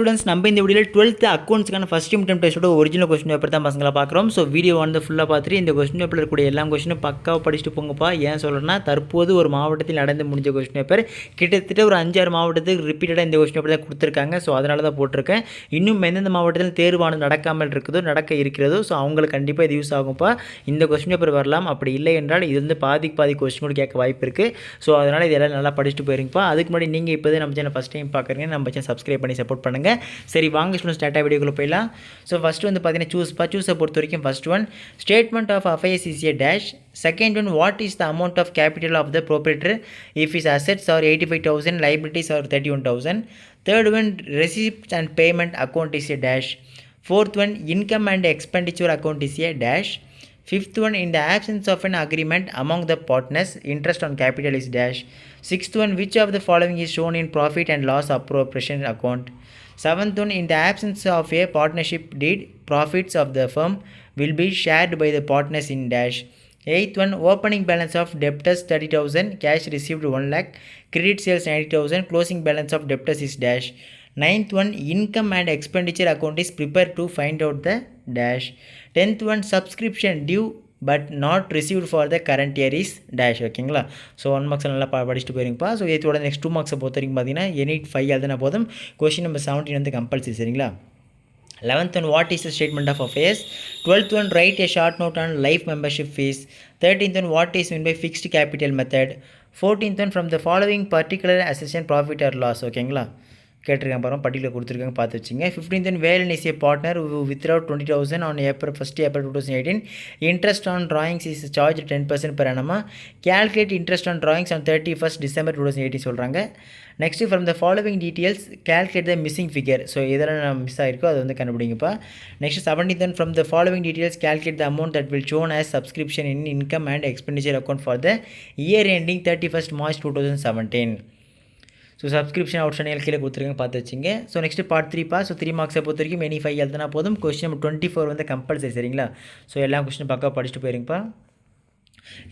Students நம்ம இந்த வீடியோவில் 12th அக்கௌண்ட்ஸ்க்கான ஃபஸ்ட் இம்டம் டெஸ்ட்டோட ஒரிஜினல் கொஸ்டின் பேப்பர் தான் பசங்களை பார்க்குறோம். ஸோ வீடியோ வந்து ஃபுல்லாக பார்த்துட்டு இந்த கொஸ்டின் பேப்பரில் இருக்கக்கூடிய எல்லா கொஸ்டினும் பக்காவாக படிச்சுட்டு போங்கப்பா. ஏன் சொல்கிறேன்னா தற்போது ஒரு மாவட்டத்தில் நடந்து முடிஞ்ச கொஸ்டின் பேப்பர் கிட்டத்தட்ட ஒரு 5-6 மாவட்டத்துக்கு ரிப்பீட்டடாக இந்த கொஸ்டின் பேப்பர் தான் கொடுத்துருக்காங்க. ஸோ அதனால தான் போட்டிருக்கேன். இன்னும் எந்தெந்த மாவட்டத்தில் தேர்வானது நடக்காமல் இருக்குதோ நடக்க இருக்கிறதோ ஸோ அவங்களுக்கு கண்டிப்பாக இது யூஸ் ஆகும்ப்பா. இந்த கொஸ்டின் பேப்பர் வரலாம். அப்படி இல்லை என்றால் இது வந்து பாதி கொஸ்டின் கூட கேட்க வாய்ப்பு இருக்குது. ஸோ அதனால் இதெல்லாம் நல்லா படிச்சுட்டு போயிருங்கப்பா. அதுக்கு முன்னாடி நீங்கள் இப்போ நம்ம சேனல் ஃபஸ்ட் டைம் பார்க்குறீங்க, நம்ம சேனல் சப்ஸ்கிரைப் பண்ணி சப்போர்ட் பண்ணுங்கள். சரி வாங்க ஸ்டூடெண்ட்ஸ் டேட்டா வீடியோக்குள்ளே போயிடலாம். ஸோ ஃபஸ்ட்டு வந்து பார்த்தீங்கன்னா சூஸை பொறுத்த வரைக்கும் first one statement of affairs is a dash. Second one what is the amount of capital of the proprietor if is assets are 85,000 liabilities are 31,000. Third one receipts and payment account is a dash. Fourth one income and expenditure account is a dash. Fifth one, in the absence of an agreement among the partners, interest on capital is dash. Sixth one, which of the following is shown in profit and loss appropriation account? Seventh one, in the absence of a partnership deed, profits of the firm will be shared by the partners in dash. Eighth one, opening balance of debtors 30,000, cash received 1 lakh, credit sales 90,000, closing balance of debtors is dash. Ninth one, income and expenditure account is prepared to find out the dash. 10th one, subscription due but not received for the current year is dash. ஓகேங்களா? So 1 marks நல்லா படிச்சுட்டு போயிருங்கப்பா. So இதோட next 2 மார்க்ஸை பொறுத்த வரைக்கும் பார்த்தீங்கன்னா any 5 எழுதினா போதும். Question number 17 வந்து கம்பல்சரி. சரிங்களா? 11th one, what is the statement of affairs? 12th one, write a short note on life membership fees. 13th one, what is meant by fixed capital method? 14th one, from the following particular assessment profit or loss. ஓகேங்களா? கேட்டிருக்காங்க பாருங்கள், பட்டியலில் கொடுத்துருக்காங்க, பார்த்து வச்சுங்க. 15th one, wherein is a partner who withdraw 20,000 on April 2018. Interest on drawings is charged 10% per annum. Calculate interest on drawings on 31st December 2018 சொல்கிறாங்க. Next from the following details calculate the missing figure. So இதெல்லாம் miss ஆகிருக்கோ அதை வந்து கண்டுபிடிங்கப்பா. Next 17th one, from the following details calculate the amount that will shown as subscription in income and expenditure account for the year ending 31st March 2017. So subscription outstanding கீழே கொடுத்துருக்காங்க, பார்த்து வச்சுங்க. So next part 3 so 3 மார்க்ஸை பொறுத்த வரைக்கும் any 5 எழுதினா போதும். Question number 24 வந்து கம்பல்சரி. சரிங்களா? ஸோ எல்லா கொஸ்டினும் பக்கம் படிச்சுட்டு போயிருங்கப்பா.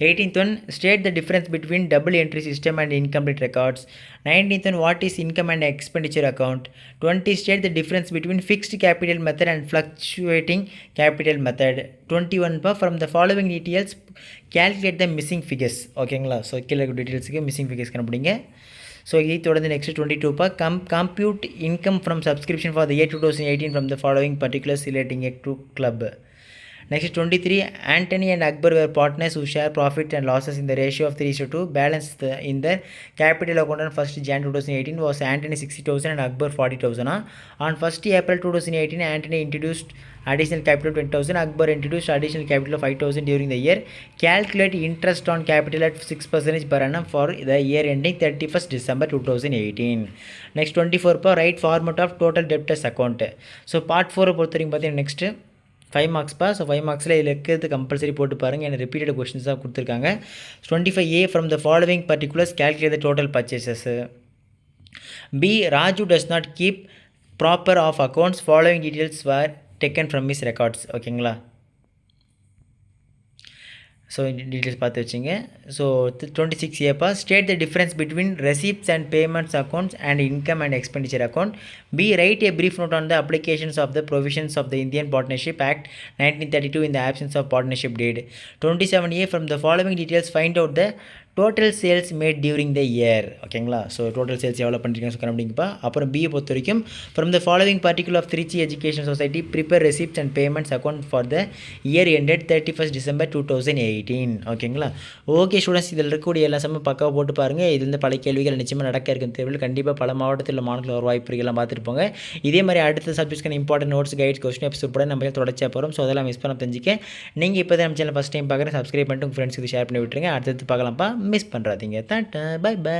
18th one, state the difference between double entry system and incomplete records. 19th one, what is income and expenditure account? 20, state the difference between fixed capital method and fluctuating capital method. 21, from the following details calculate the missing figures. ஓகேங்களா? So கீழே டீட்டெயில்ஸுக்கு missing figures கண்டுபிடிங்க. So இதை தொடர்ந்து next 22 compute income from subscription for the year 2018 from the following particulars relating to club. Next 23, Anthony and Akbar were partners who share profit and losses in the ratio of 3:2. Balance in the capital account on 1st January 2018 was Anthony 60,000 and Akbar 40,000. On 1st April 2018, Anthony introduced additional capital 20,000. Akbar introduced additional capital of 5,000 during the year. Calculate interest on capital at 6% per annum for the year ending 31st December 2018. Next 24, write format of total debtors account. So part 4 பொறுத்த வரைக்கும் பார்த்தீங்கன்னா next 5 மார்க்ஸ்ப்பா. So 5 மார்க்ஸில் இதில் இருக்கிறது compulsory போட்டு பாருங்கள். எனக்கு repeated questions தான் கொடுத்துருக்காங்க. 25A, from the following particulars calculate the total purchases. B, Raju does not keep proper of accounts. Following details were taken from his records. ஓகேங்களா? ஸோ டீட்டெயில்ஸ் பார்த்து வச்சுங்க. So 26A, state the difference between receipts and payments accounts and income and expenditure account. B, right a brief note on the applications of the provisions of the Indian Partnership Act 1932 in the absence of partnership deed. 27A, from the following details find out the total sales made during the year. ஓகேங்களா? So total sales எவ்வளோ பண்ணுறீங்க கண்டுபிடிங்கப்பா. அப்புறம் BA பொறுத்த வரைக்கும் from the following particular of Trichy education society prepare receipts and payments account for the year ended 31st December 2018. ஓகேங்களா? Okay students, இதில் இருக்கக்கூடிய எல்லா சமயம் பக்காவாக போட்டு பாருங்கள். இது வந்து பல கேள்விகள் நிச்சயமாக நடக்க இருக்கும் தேர்வில். கண்டிப்பாக பல மாவட்டத்தில் மாணவர்கள் ஒரு வாய்ப்பு எல்லாம் பார்த்துருப்போங்க. இதே மாதிரி அடுத்த சப்ஜெக்ட்ஸ்க்கான important notes guides question episode கூட நம்ம தொடர்ச்சியாக போகிறோம். ஸோ அதெல்லாம் மிஸ் பண்ண தெரிஞ்சுக்க நீங்கள் இப்போ தான் நம்ம சேனல் ஃபஸ்ட் டைம் பார்க்குறேன், சப்ஸ்கிரைப் பண்ணிட்டு உங்கள் ஃப்ரெண்ட்ஸுக்கு ஷேர் பண்ணி விட்டுருங்க. அடுத்தது பார்க்கலாம்ப்பா, மிஸ் பண்ணுறாதீங்க. Tata, bye by.